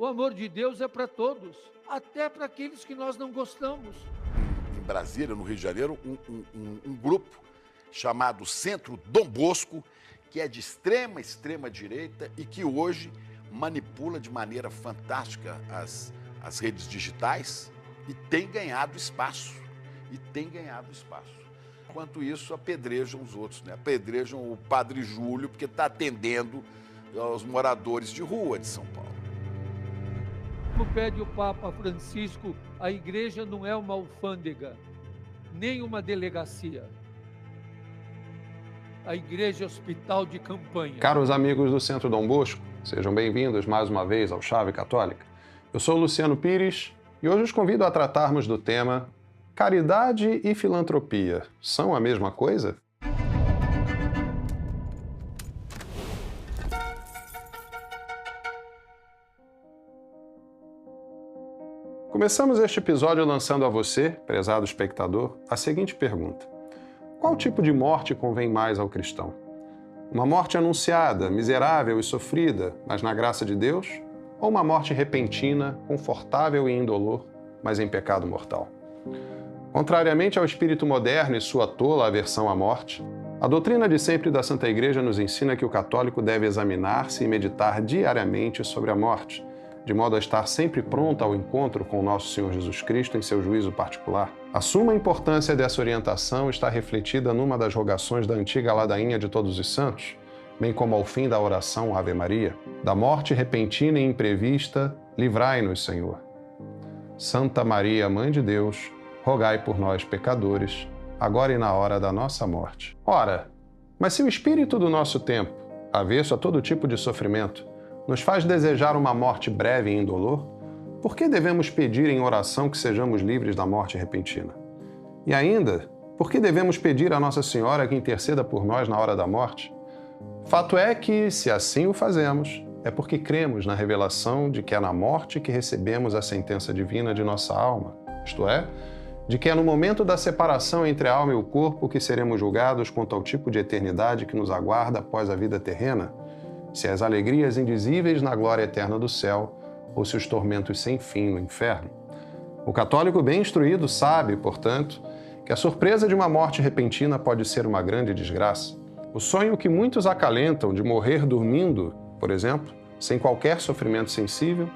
amor de Deus é para todos, até para aqueles que nós não gostamos. Em Brasília, no Rio de Janeiro, um grupo chamado Centro Dom Bosco, que é de extrema direita e que hoje manipula de maneira fantástica as redes digitais e tem ganhado espaço. Enquanto isso, apedrejam os outros, né? Apedrejam o Padre Júlio, porque está atendendo aos moradores de rua de São Paulo. Como pede o Papa Francisco, a igreja não é uma alfândega, nem uma delegacia. A igreja é hospital de campanha. Caros amigos do Centro Dom Bosco, sejam bem-vindos mais uma vez ao Chave Católica. Eu sou Luciano Pires e hoje os convido a tratarmos do tema caridade e filantropia são a mesma coisa? Começamos este episódio lançando a você, prezado espectador, a seguinte pergunta: qual tipo de morte convém mais ao cristão? Uma morte anunciada, miserável e sofrida, mas na graça de Deus? Ou uma morte repentina, confortável e indolor, mas em pecado mortal? Contrariamente ao espírito moderno e sua tola aversão à morte, a doutrina de sempre da Santa Igreja nos ensina que o católico deve examinar-se e meditar diariamente sobre a morte, de modo a estar sempre pronto ao encontro com o nosso Senhor Jesus Cristo em seu juízo particular. A suma importância dessa orientação está refletida numa das rogações da antiga ladainha de Todos os Santos, bem como ao fim da oração Ave Maria: da morte repentina e imprevista, livrai-nos, Senhor. Santa Maria, Mãe de Deus, rogai por nós, pecadores, agora e na hora da nossa morte. Ora, mas se o espírito do nosso tempo, avesso a todo tipo de sofrimento, nos faz desejar uma morte breve e indolor, por que devemos pedir em oração que sejamos livres da morte repentina? E ainda, por que devemos pedir a Nossa Senhora que interceda por nós na hora da morte? Fato é que, se assim o fazemos, é porque cremos na revelação de que é na morte que recebemos a sentença divina de nossa alma, isto é, de que é no momento da separação entre a alma e o corpo que seremos julgados quanto ao tipo de eternidade que nos aguarda após a vida terrena, se as alegrias indizíveis na glória eterna do céu ou se os tormentos sem fim no inferno. O católico bem instruído sabe, portanto, que a surpresa de uma morte repentina pode ser uma grande desgraça. O sonho que muitos acalentam de morrer dormindo, por exemplo, sem qualquer sofrimento sensível,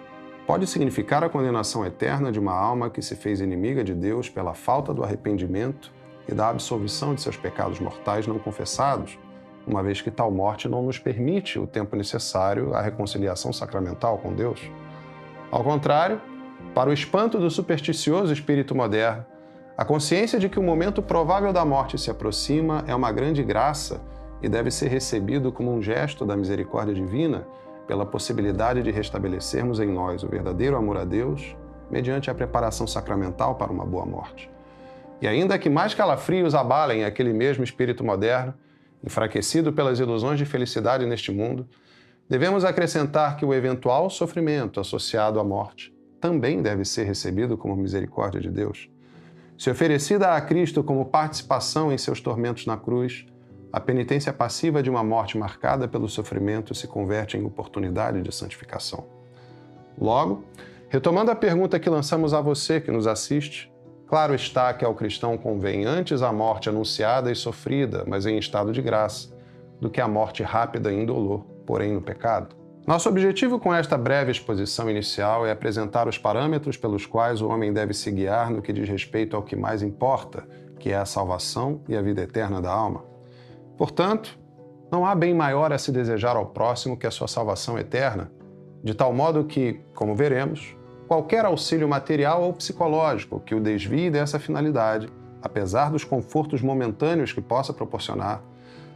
pode significar a condenação eterna de uma alma que se fez inimiga de Deus pela falta do arrependimento e da absolvição de seus pecados mortais não confessados, uma vez que tal morte não nos permite o tempo necessário à reconciliação sacramental com Deus. Ao contrário, para o espanto do supersticioso espírito moderno, a consciência de que o momento provável da morte se aproxima é uma grande graça e deve ser recebido como um gesto da misericórdia divina pela possibilidade de restabelecermos em nós o verdadeiro amor a Deus mediante a preparação sacramental para uma boa morte. E ainda que mais calafrios abalem aquele mesmo espírito moderno, enfraquecido pelas ilusões de felicidade neste mundo, devemos acrescentar que o eventual sofrimento associado à morte também deve ser recebido como misericórdia de Deus. Se oferecida a Cristo como participação em seus tormentos na cruz, a penitência passiva de uma morte marcada pelo sofrimento se converte em oportunidade de santificação. Logo, retomando a pergunta que lançamos a você que nos assiste, claro está que ao cristão convém antes a morte anunciada e sofrida, mas em estado de graça, do que a morte rápida e indolor, porém no pecado. Nosso objetivo com esta breve exposição inicial é apresentar os parâmetros pelos quais o homem deve se guiar no que diz respeito ao que mais importa, que é a salvação e a vida eterna da alma. Portanto, não há bem maior a se desejar ao próximo que a sua salvação eterna, de tal modo que, como veremos, qualquer auxílio material ou psicológico que o desvie dessa finalidade, apesar dos confortos momentâneos que possa proporcionar,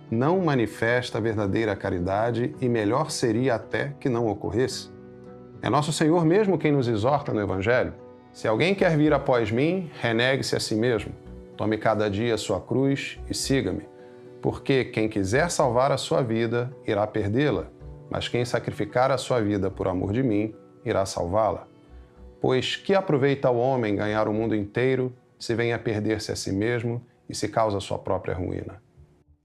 não manifesta a verdadeira caridade e melhor seria até que não ocorresse. É nosso Senhor mesmo quem nos exorta no Evangelho: se alguém quer vir após mim, renegue-se a si mesmo, tome cada dia a sua cruz e siga-me. Porque quem quiser salvar a sua vida, irá perdê-la, mas quem sacrificar a sua vida por amor de mim, irá salvá-la. Pois que aproveita o homem ganhar o mundo inteiro, se vem a perder-se a si mesmo e se causa sua própria ruína?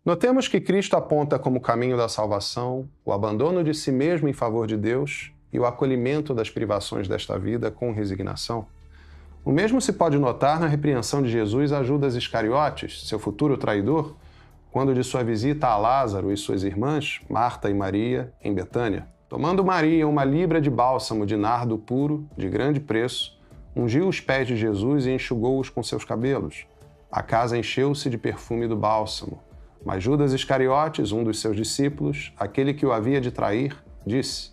Notemos que Cristo aponta como caminho da salvação o abandono de si mesmo em favor de Deus e o acolhimento das privações desta vida com resignação? O mesmo se pode notar na repreensão de Jesus a Judas Iscariotes, seu futuro traidor, quando de sua visita a Lázaro e suas irmãs, Marta e Maria, em Betânia. Tomando Maria uma libra de bálsamo de nardo puro, de grande preço, ungiu os pés de Jesus e enxugou-os com seus cabelos. A casa encheu-se de perfume do bálsamo. Mas Judas Iscariotes, um dos seus discípulos, aquele que o havia de trair, disse: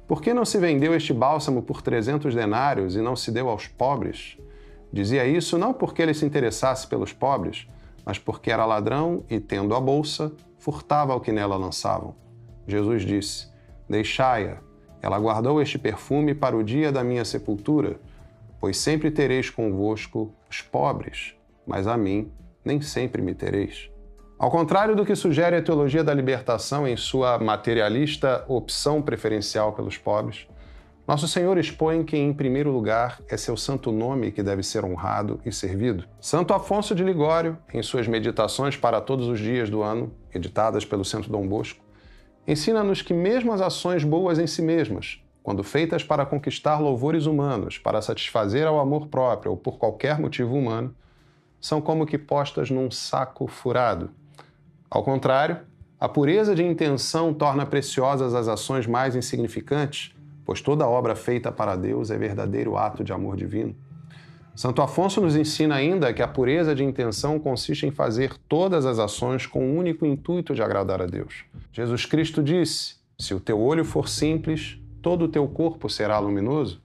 Por que não se vendeu este bálsamo por 300 denários e não se deu aos pobres? Dizia isso não porque ele se interessasse pelos pobres, mas porque era ladrão e, tendo a bolsa, furtava o que nela lançavam. Jesus disse: Deixai-a, ela guardou este perfume para o dia da minha sepultura, pois sempre tereis convosco os pobres, mas a mim nem sempre me tereis. Ao contrário do que sugere a teologia da libertação em sua materialista opção preferencial pelos pobres, nosso Senhor expõe que, em primeiro lugar, é seu santo nome que deve ser honrado e servido. Santo Afonso de Ligório, em suas Meditações para todos os dias do ano, editadas pelo Centro Dom Bosco, ensina-nos que mesmo as ações boas em si mesmas, quando feitas para conquistar louvores humanos, para satisfazer ao amor próprio ou por qualquer motivo humano, são como que postas num saco furado. Ao contrário, a pureza de intenção torna preciosas as ações mais insignificantes, pois toda obra feita para Deus é verdadeiro ato de amor divino. Santo Afonso nos ensina ainda que a pureza de intenção consiste em fazer todas as ações com o único intuito de agradar a Deus. Jesus Cristo disse: Se o teu olho for simples, todo o teu corpo será luminoso,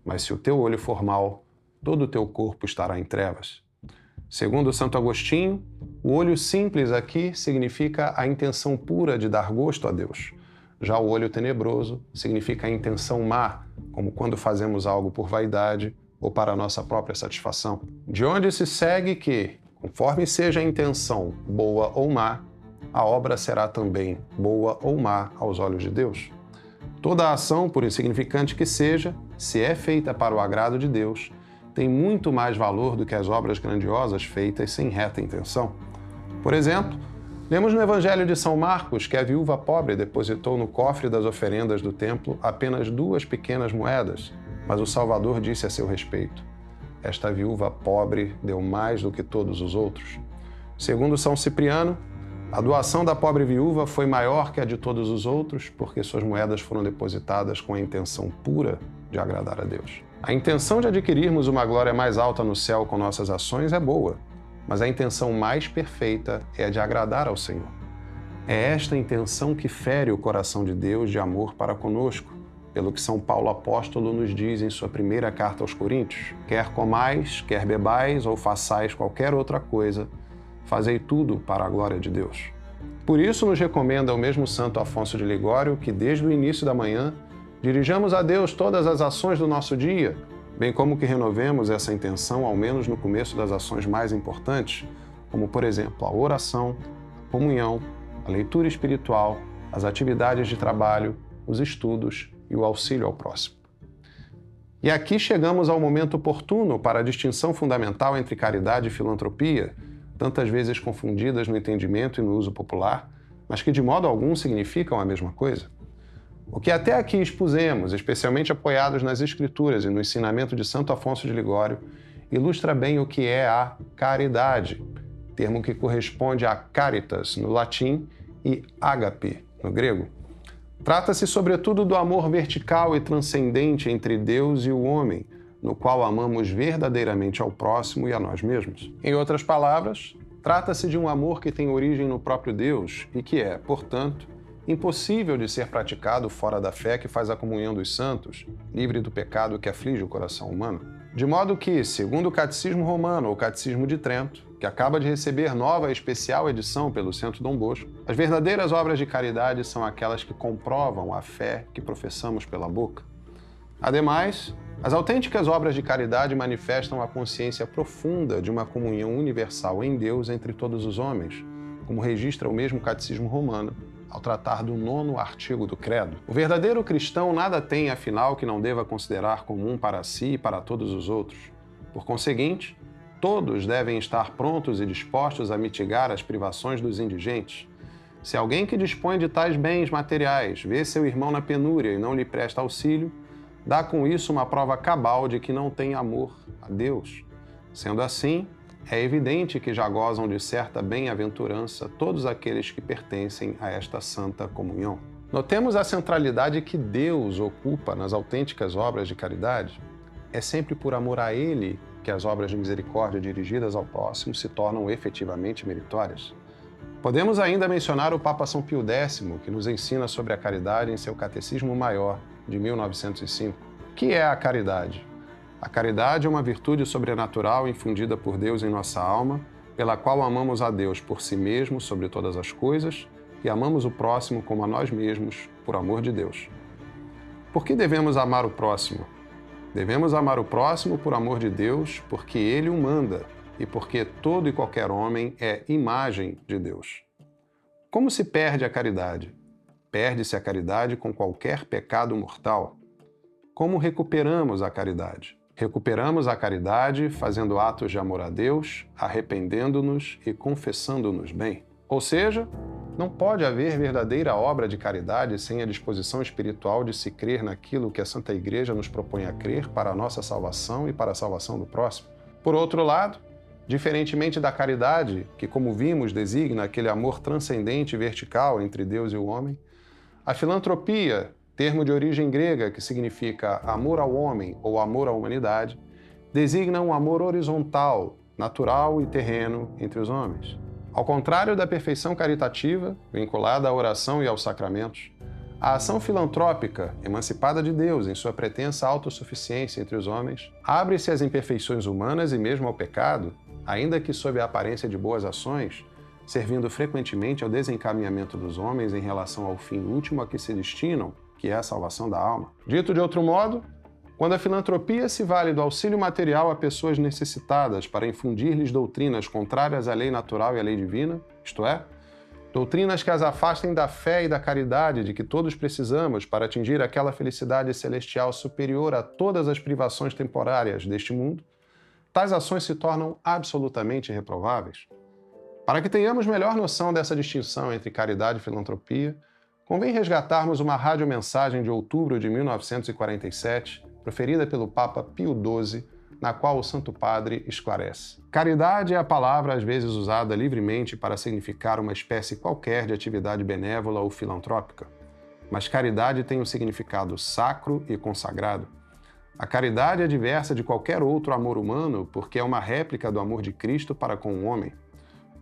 mas se o teu olho for mau, todo o teu corpo estará em trevas. Segundo Santo Agostinho, o olho simples aqui significa a intenção pura de dar gosto a Deus. Já o olho tenebroso significa a intenção má, como quando fazemos algo por vaidade ou para a nossa própria satisfação. De onde se segue que, conforme seja a intenção boa ou má, a obra será também boa ou má aos olhos de Deus. Toda ação, por insignificante que seja, se é feita para o agrado de Deus, tem muito mais valor do que as obras grandiosas feitas sem reta intenção. Por exemplo, lemos no Evangelho de São Marcos que a viúva pobre depositou no cofre das oferendas do templo apenas 2 pequenas moedas, mas o Salvador disse a seu respeito: Esta viúva pobre deu mais do que todos os outros. Segundo São Cipriano, a doação da pobre viúva foi maior que a de todos os outros, porque suas moedas foram depositadas com a intenção pura de agradar a Deus. A intenção de adquirirmos uma glória mais alta no céu com nossas ações é boa, mas a intenção mais perfeita é a de agradar ao Senhor. É esta intenção que fere o coração de Deus de amor para conosco, pelo que São Paulo apóstolo nos diz em sua primeira carta aos Coríntios: Quer comais, quer bebais ou façais qualquer outra coisa, fazei tudo para a glória de Deus. Por isso nos recomenda o mesmo Santo Afonso de Ligório que desde o início da manhã dirijamos a Deus todas as ações do nosso dia, bem como que renovemos essa intenção ao menos no começo das ações mais importantes, como por exemplo a oração, a comunhão, a leitura espiritual, as atividades de trabalho, os estudos e o auxílio ao próximo. E aqui chegamos ao momento oportuno para a distinção fundamental entre caridade e filantropia, tantas vezes confundidas no entendimento e no uso popular, mas que de modo algum significam a mesma coisa. O que até aqui expusemos, especialmente apoiados nas Escrituras e no ensinamento de Santo Afonso de Ligório, ilustra bem o que é a caridade, termo que corresponde a caritas no latim e ágape no grego. Trata-se sobretudo do amor vertical e transcendente entre Deus e o homem, no qual amamos verdadeiramente ao próximo e a nós mesmos. Em outras palavras, trata-se de um amor que tem origem no próprio Deus e que é, portanto, impossível de ser praticado fora da fé que faz a comunhão dos santos, livre do pecado que aflige o coração humano. De modo que, segundo o Catecismo Romano ou Catecismo de Trento, que acaba de receber nova e especial edição pelo Centro Dom Bosco, as verdadeiras obras de caridade são aquelas que comprovam a fé que professamos pela boca. Ademais, as autênticas obras de caridade manifestam a consciência profunda de uma comunhão universal em Deus entre todos os homens, como registra o mesmo Catecismo Romano, ao tratar do 9º artigo do Credo. O verdadeiro cristão nada tem, afinal, que não deva considerar comum para si e para todos os outros. Por conseguinte, todos devem estar prontos e dispostos a mitigar as privações dos indigentes. Se alguém que dispõe de tais bens materiais vê seu irmão na penúria e não lhe presta auxílio, dá com isso uma prova cabal de que não tem amor a Deus. Sendo assim, é evidente que já gozam de certa bem-aventurança todos aqueles que pertencem a esta santa comunhão. Notemos a centralidade que Deus ocupa nas autênticas obras de caridade. É sempre por amor a Ele que as obras de misericórdia dirigidas ao próximo se tornam efetivamente meritórias. Podemos ainda mencionar o Papa São Pio X, que nos ensina sobre a caridade em seu Catecismo Maior, de 1905. O que é a caridade? A caridade é uma virtude sobrenatural infundida por Deus em nossa alma, pela qual amamos a Deus por si mesmo sobre todas as coisas e amamos o próximo como a nós mesmos, por amor de Deus. Por que devemos amar o próximo? Devemos amar o próximo por amor de Deus, porque Ele o manda e porque todo e qualquer homem é imagem de Deus. Como se perde a caridade? Perde-se a caridade com qualquer pecado mortal. Como recuperamos a caridade? Recuperamos a caridade fazendo atos de amor a Deus, arrependendo-nos e confessando-nos bem. Ou seja, não pode haver verdadeira obra de caridade sem a disposição espiritual de se crer naquilo que a Santa Igreja nos propõe a crer para a nossa salvação e para a salvação do próximo. Por outro lado, diferentemente da caridade, que, como vimos, designa aquele amor transcendente e vertical entre Deus e o homem, a filantropia, termo de origem grega que significa amor ao homem ou amor à humanidade, designa um amor horizontal, natural e terreno entre os homens. Ao contrário da perfeição caritativa, vinculada à oração e aos sacramentos, a ação filantrópica, emancipada de Deus em sua pretensa autossuficiência entre os homens, abre-se às imperfeições humanas e mesmo ao pecado, ainda que sob a aparência de boas ações, servindo frequentemente ao desencaminhamento dos homens em relação ao fim último a que se destinam, que é a salvação da alma. Dito de outro modo, quando a filantropia se vale do auxílio material a pessoas necessitadas para infundir-lhes doutrinas contrárias à lei natural e à lei divina, isto é, doutrinas que as afastem da fé e da caridade de que todos precisamos para atingir aquela felicidade celestial superior a todas as privações temporárias deste mundo, tais ações se tornam absolutamente reprováveis. Para que tenhamos melhor noção dessa distinção entre caridade e filantropia, convém resgatarmos uma radiomensagem de outubro de 1947, proferida pelo Papa Pio XII, na qual o Santo Padre esclarece. Caridade é a palavra às vezes usada livremente para significar uma espécie qualquer de atividade benévola ou filantrópica. Mas caridade tem um significado sacro e consagrado. A caridade é diversa de qualquer outro amor humano porque é uma réplica do amor de Cristo para com o homem.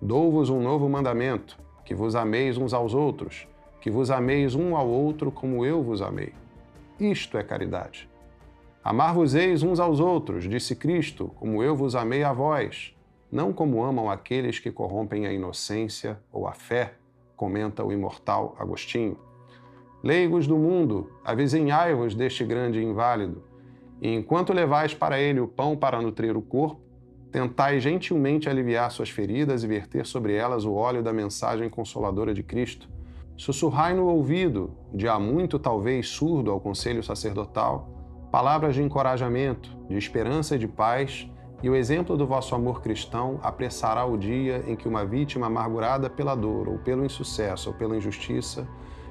Dou-vos um novo mandamento, que vos ameis uns aos outros, que vos ameis um ao outro como eu vos amei. Isto é caridade. Amar-vos-eis uns aos outros, disse Cristo, como eu vos amei a vós, não como amam aqueles que corrompem a inocência ou a fé, comenta o imortal Agostinho. Leigos do mundo, avizinhai-vos deste grande inválido, e enquanto levais para ele o pão para nutrir o corpo, tentai gentilmente aliviar suas feridas e verter sobre elas o óleo da mensagem consoladora de Cristo. Sussurrai no ouvido, de há muito talvez surdo ao conselho sacerdotal, palavras de encorajamento, de esperança e de paz, e o exemplo do vosso amor cristão apressará o dia em que uma vítima amargurada pela dor, ou pelo insucesso, ou pela injustiça,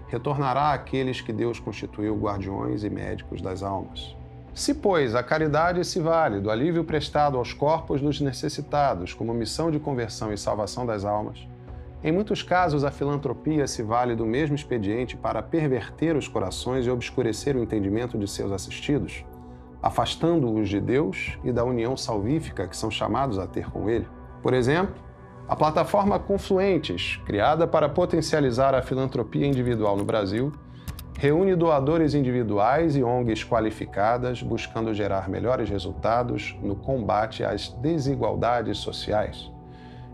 retornará àqueles que Deus constituiu guardiões e médicos das almas. Se, pois, a caridade se vale do alívio prestado aos corpos dos necessitados como missão de conversão e salvação das almas, em muitos casos, a filantropia se vale do mesmo expediente para perverter os corações e obscurecer o entendimento de seus assistidos, afastando-os de Deus e da união salvífica que são chamados a ter com Ele. Por exemplo, a plataforma Confluentes, criada para potencializar a filantropia individual no Brasil, reúne doadores individuais e ONGs qualificadas buscando gerar melhores resultados no combate às desigualdades sociais.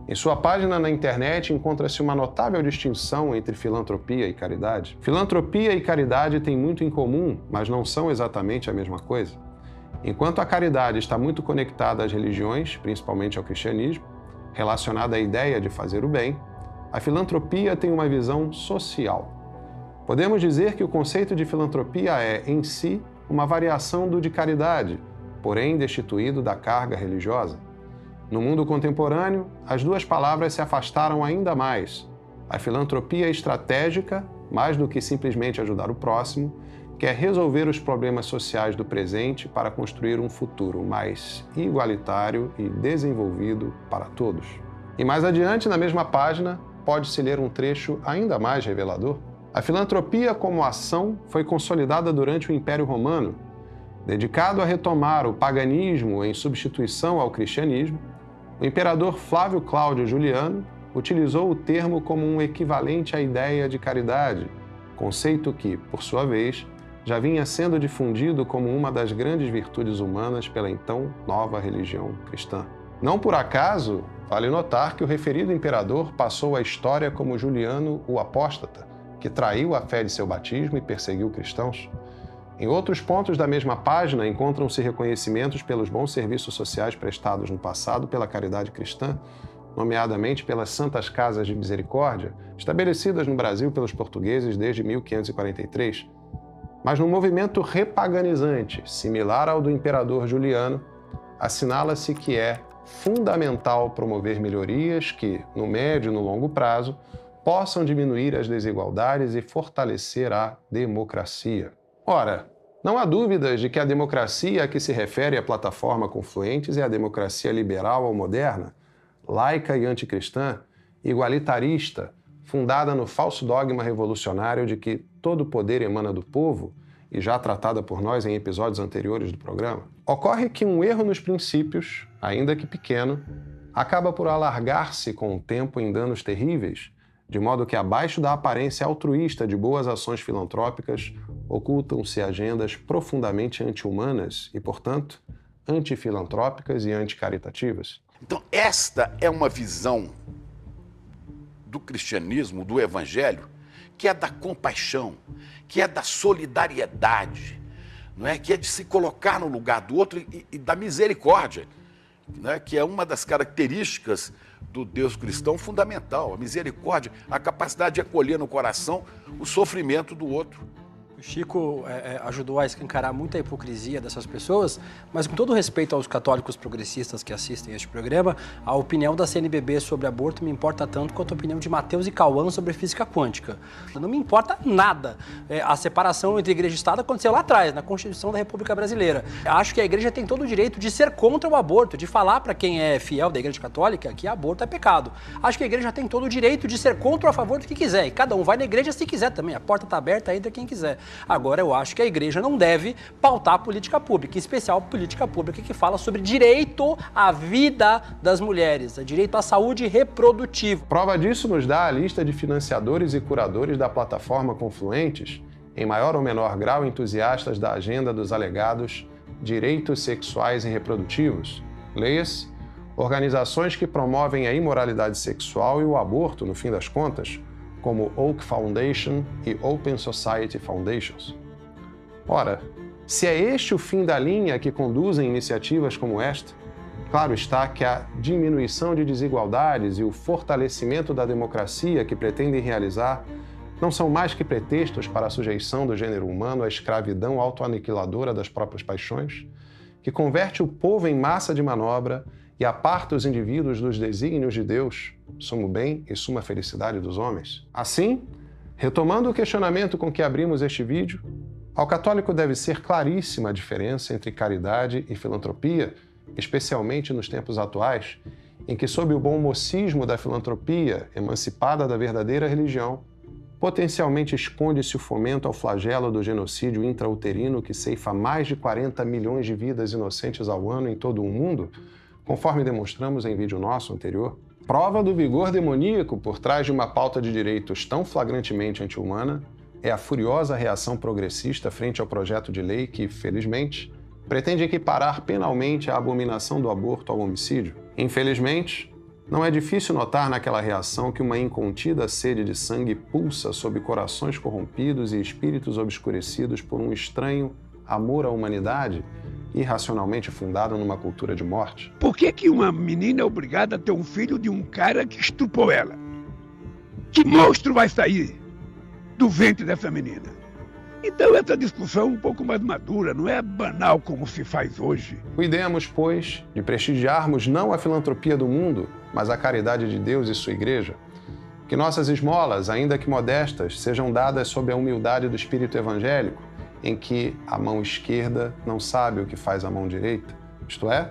Em sua página na internet encontra-se uma notável distinção entre filantropia e caridade. Filantropia e caridade têm muito em comum, mas não são exatamente a mesma coisa. Enquanto a caridade está muito conectada às religiões, principalmente ao cristianismo, relacionada à ideia de fazer o bem, a filantropia tem uma visão social. Podemos dizer que o conceito de filantropia é, em si, uma variação do de caridade, porém destituído da carga religiosa. No mundo contemporâneo, as duas palavras se afastaram ainda mais, A filantropia estratégica, mais do que simplesmente ajudar o próximo, quer resolver os problemas sociais do presente para construir um futuro mais igualitário e desenvolvido para todos. E mais adiante, na mesma página, pode-se ler um trecho ainda mais revelador. A filantropia como ação foi consolidada durante o Império Romano. Dedicado a retomar o paganismo em substituição ao cristianismo, o imperador Flávio Cláudio Juliano utilizou o termo como um equivalente à ideia de caridade, conceito que, por sua vez, já vinha sendo difundido como uma das grandes virtudes humanas pela então nova religião cristã. Não por acaso, vale notar que o referido imperador passou à história como Juliano o Apóstata, que traiu a fé de seu batismo e perseguiu cristãos. Em outros pontos da mesma página encontram-se reconhecimentos pelos bons serviços sociais prestados no passado pela caridade cristã, nomeadamente pelas Santas Casas de Misericórdia, estabelecidas no Brasil pelos portugueses desde 1543. Mas num movimento repaganizante, similar ao do imperador Juliano, assinala-se que é fundamental promover melhorias que, no médio e no longo prazo, possam diminuir as desigualdades e fortalecer a democracia. Ora, não há dúvidas de que a democracia a que se refere a plataforma Confluentes é a democracia liberal ou moderna, laica e anticristã, igualitarista, fundada no falso dogma revolucionário de que todo poder emana do povo, e já tratada por nós em episódios anteriores do programa. Ocorre que um erro nos princípios, ainda que pequeno, acaba por alargar-se com o tempo em danos terríveis, de modo que abaixo da aparência altruísta de boas ações filantrópicas ocultam-se agendas profundamente anti-humanas e, portanto, antifilantrópicas e anticaritativas. Então, esta é uma visão do cristianismo, do evangelho, que é da compaixão, que é da solidariedade, não é? Que é de se colocar no lugar do outro e da misericórdia, né? Que é uma das características do Deus cristão fundamental, a misericórdia, a capacidade de acolher no coração o sofrimento do outro. O Chico ajudou a escancarar muita hipocrisia dessas pessoas, mas com todo respeito aos católicos progressistas que assistem a este programa, a opinião da CNBB sobre aborto me importa tanto quanto a opinião de Matheus e Cauã sobre física quântica. Não me importa nada. A separação entre igreja e Estado aconteceu lá atrás, na Constituição da República Brasileira. Acho que a igreja tem todo o direito de ser contra o aborto, de falar para quem é fiel da igreja católica que aborto é pecado. Acho que a igreja tem todo o direito de ser contra ou a favor do que quiser, e cada um vai na igreja se quiser também, a porta está aberta, entra quem quiser. Agora, eu acho que a igreja não deve pautar a política pública, em especial política pública que fala sobre direito à vida das mulheres, direito à saúde reprodutiva. Prova disso nos dá a lista de financiadores e curadores da plataforma Confluentes, em maior ou menor grau entusiastas da agenda dos alegados direitos sexuais e reprodutivos. Leia-se, organizações que promovem a imoralidade sexual e o aborto, no fim das contas, como Oak Foundation e Open Society Foundations. Ora, se é este o fim da linha que conduzem iniciativas como esta, claro está que a diminuição de desigualdades e o fortalecimento da democracia que pretendem realizar não são mais que pretextos para a sujeição do gênero humano à escravidão autoaniquiladora das próprias paixões, que converte o povo em massa de manobra e aparta os indivíduos dos desígnios de Deus, sumo bem e suma felicidade dos homens. Assim, retomando o questionamento com que abrimos este vídeo, ao católico deve ser claríssima a diferença entre caridade e filantropia, especialmente nos tempos atuais, em que, sob o bom mocismo da filantropia, emancipada da verdadeira religião, potencialmente esconde-se o fomento ao flagelo do genocídio intrauterino que ceifa mais de 40 milhões de vidas inocentes ao ano em todo o mundo, conforme demonstramos em vídeo nosso anterior. Prova do vigor demoníaco por trás de uma pauta de direitos tão flagrantemente anti-humana é a furiosa reação progressista frente ao projeto de lei que, felizmente, pretende equiparar penalmente a abominação do aborto ao homicídio. Infelizmente, não é difícil notar naquela reação que uma incontida sede de sangue pulsa sob corações corrompidos e espíritos obscurecidos por um estranho amor à humanidade irracionalmente fundado numa cultura de morte. Por que uma menina é obrigada a ter um filho de um cara que estuprou ela? Que monstro vai sair do ventre dessa menina? Então essa discussão é um pouco mais madura, não é banal como se faz hoje. Cuidemos, pois, de prestigiarmos não a filantropia do mundo, mas a caridade de Deus e sua igreja. Que nossas esmolas, ainda que modestas, sejam dadas sob a humildade do espírito evangélico, em que a mão esquerda não sabe o que faz a mão direita, isto é,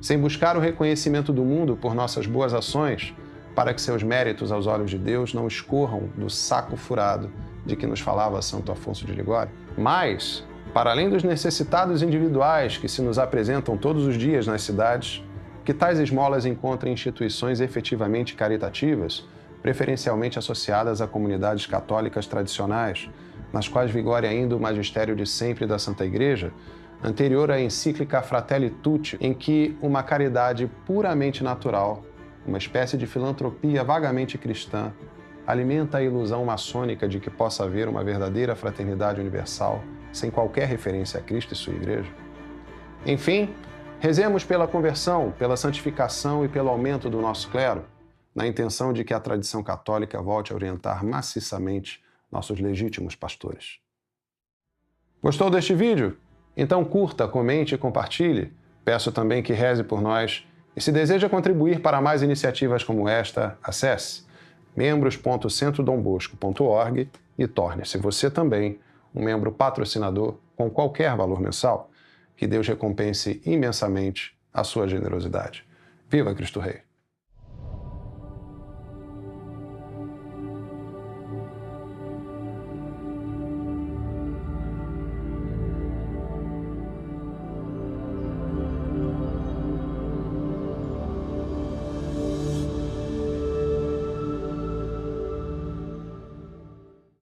sem buscar o reconhecimento do mundo por nossas boas ações, para que seus méritos aos olhos de Deus não escorram do saco furado de que nos falava Santo Afonso de Ligório. Mas, para além dos necessitados individuais que se nos apresentam todos os dias nas cidades, que tais esmolas encontrem instituições efetivamente caritativas, preferencialmente associadas a comunidades católicas tradicionais, nas quais vigore ainda o magistério de sempre da Santa Igreja, anterior à encíclica Fratelli Tutti, em que uma caridade puramente natural, uma espécie de filantropia vagamente cristã, alimenta a ilusão maçônica de que possa haver uma verdadeira fraternidade universal, sem qualquer referência a Cristo e sua Igreja. Enfim, rezemos pela conversão, pela santificação e pelo aumento do nosso clero, na intenção de que a tradição católica volte a orientar maciçamente nossos legítimos pastores. Gostou deste vídeo? Então curta, comente e compartilhe. Peço também que reze por nós. E se deseja contribuir para mais iniciativas como esta, acesse membros.centrodombosco.org e torne-se você também um membro patrocinador com qualquer valor mensal. Que Deus recompense imensamente a sua generosidade. Viva Cristo Rei!